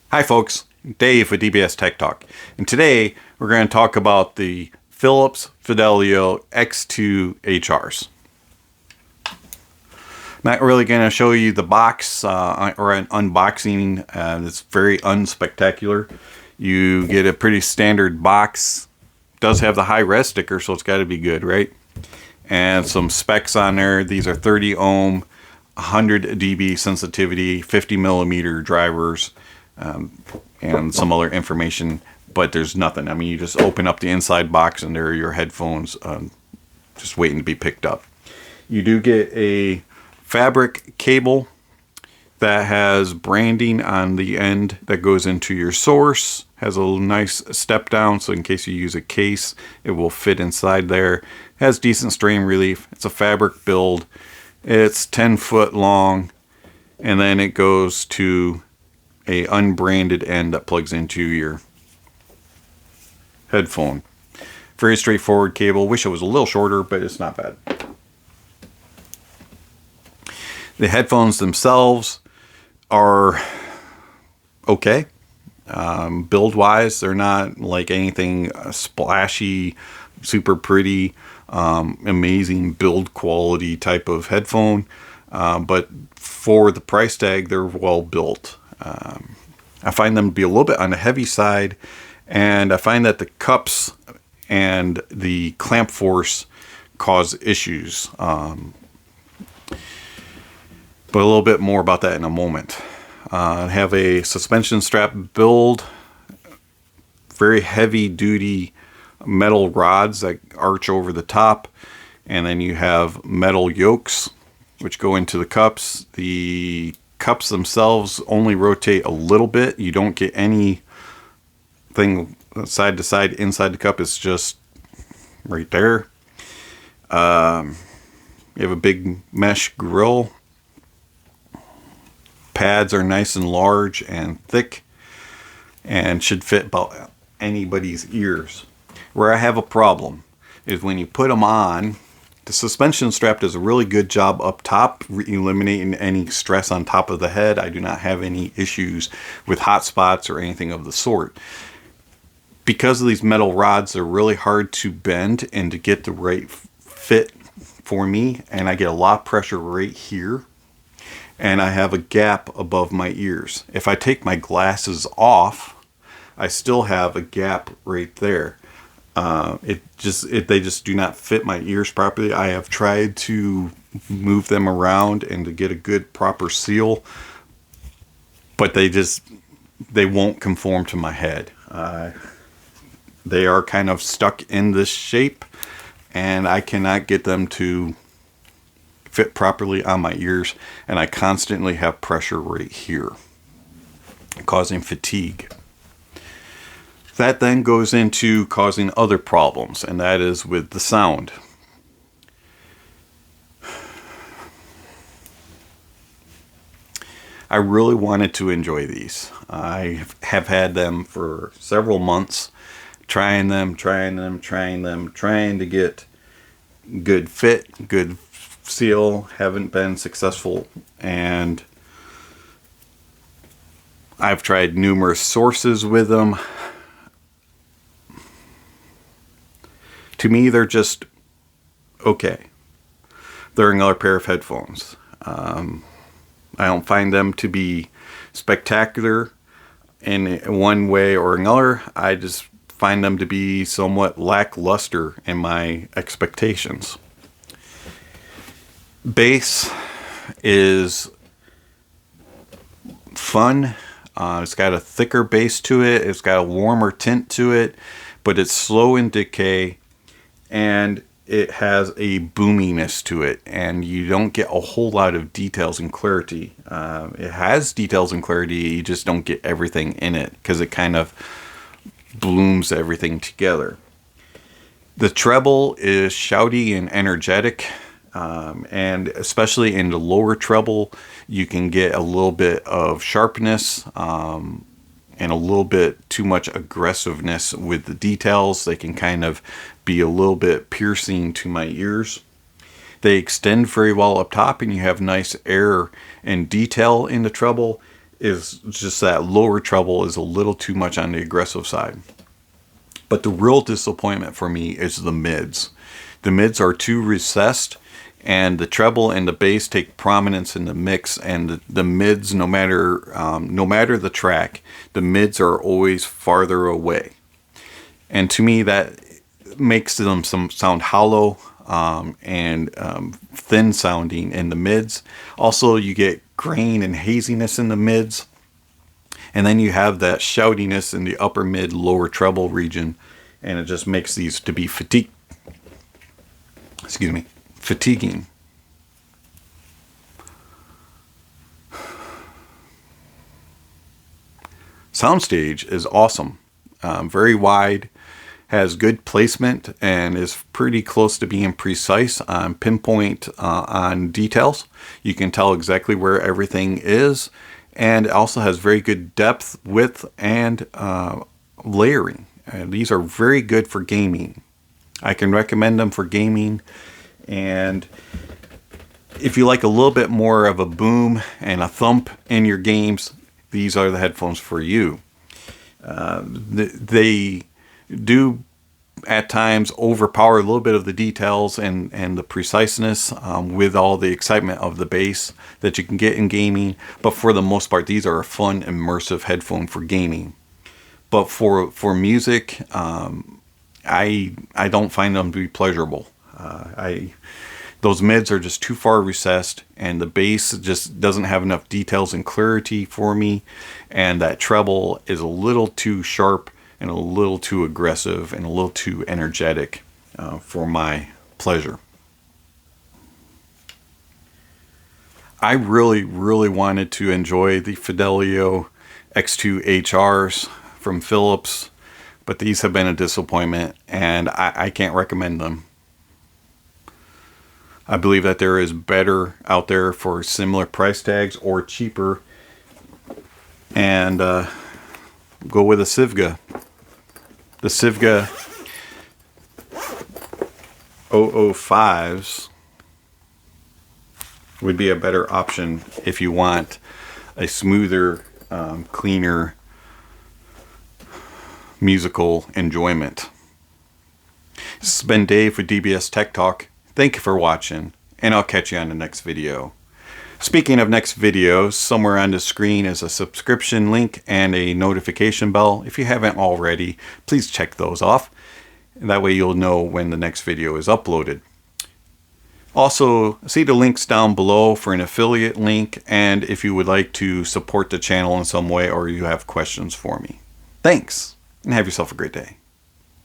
Hi folks, Dave with DBS Tech Talk, and today we're going to talk about the Philips Fidelio X2HRs. Not really going to show you the box or an unboxing. It's very unspectacular. You get a pretty standard box. Does have the high-res sticker, so it's got to be good, right? And some specs on there. These are 30 ohm, 100 dB sensitivity, 50 millimeter drivers, and some other information, but there's nothing. I mean, you just open up the inside box and there are your headphones just waiting to be picked up. You do get a fabric cable that has branding on the end that goes into your source. Has a nice step down, so in case you use a case, it will fit inside there. Has decent strain relief. It's a fabric build. It's 10 foot long, and then it goes to a unbranded end that plugs into your headphone. Very straightforward cable. Wish it was a little shorter, but it's not bad. The headphones themselves are okay. Build wise, they're not like anything splashy, super pretty, amazing build quality type of headphone, but for the price tag, they're well built. I find them to be a little bit on the heavy side, and I find that the cups and the clamp force cause issues, but a little bit more about that in a moment. Have a suspension strap build, very heavy duty metal rods that arch over the top, and then you have metal yokes which go into the cups. The cups themselves only rotate a little bit. You don't get anything side to side inside the cup. It's just right there. You have a big mesh grill. Pads are nice and large and thick and should fit about anybody's ears. Where I have a problem is when you put them on, the suspension strap does a really good job up top, eliminating any stress on top of the head. I do not have any issues with hot spots or anything of the sort. Because of these metal rods, they're really hard to bend and to get the right fit for me, and I get a lot of pressure right here, and I have a gap above my ears. If I take my glasses off, I still have a gap right there. They just do not fit my ears properly. I have tried to move them around and to get a good proper seal, but they won't conform to my head. They are kind of stuck in this shape, and I cannot get them to fit properly on my ears, and I constantly have pressure right here, causing fatigue. That then goes into causing other problems, and that is with the sound. I really wanted to enjoy these. I have had them for several months, trying to get good fit, good seal. Haven't been successful, and I've tried numerous sources with them. To me, they're just okay. They're another pair of headphones. I don't find them to be spectacular in one way or another. I just find them to be somewhat lackluster in my expectations. Bass is fun. It's got a thicker bass to it. It's got a warmer tint to it, but it's slow in decay, and it has a boominess to it, and you don't get a whole lot of details and clarity. It has details and clarity, you just don't get everything in it because it kind of blooms everything together. The treble is shouty and energetic, and especially in the lower treble, you can get a little bit of sharpness and a little bit too much aggressiveness with the details. They can kind of be a little bit piercing to my ears. They extend very well up top, and you have nice air and detail in the treble. is just that lower treble is a little too much on the aggressive side. But the real disappointment for me is the mids. The mids are too recessed, and the treble and the bass take prominence in the mix, and the mids, no matter the track, the mids are always farther away. And to me, that makes them sound hollow and thin sounding in the mids. Also, you get grain and haziness in the mids. And then you have that shoutiness in the upper mid, lower treble region. And it just makes these to be fatiguing. Soundstage is awesome. Very wide, has good placement, and is pretty close to being precise on pinpoint on details. You can tell exactly where everything is, and it also has very good depth, width, and layering. These are very good for gaming. I can recommend them for gaming, and if you like a little bit more of a boom and a thump in your games, these are the headphones for you. They do at times overpower a little bit of the details and the preciseness with all the excitement of the bass that you can get in gaming. But for the most part, these are a fun, immersive headphone for gaming. But for music, I don't find them to be pleasurable. Those mids are just too far recessed, and the bass just doesn't have enough details and clarity for me, and that treble is a little too sharp and a little too aggressive and a little too energetic for my pleasure. I really wanted to enjoy the Fidelio X2HRs from Philips, but these have been a disappointment, and I can't recommend them. I believe that there is better out there for similar price tags or cheaper, and go with a Sivga. The Sivga 005s would be a better option if you want a smoother, cleaner musical enjoyment. This has been Dave with DBS Tech Talk. Thank you for watching, and I'll catch you on the next video. Speaking of next videos, somewhere on the screen is a subscription link and a notification bell. If you haven't already, please check those off. That way you'll know when the next video is uploaded. Also, see the links down below for an affiliate link, and if you would like to support the channel in some way or you have questions for me. Thanks, and have yourself a great day.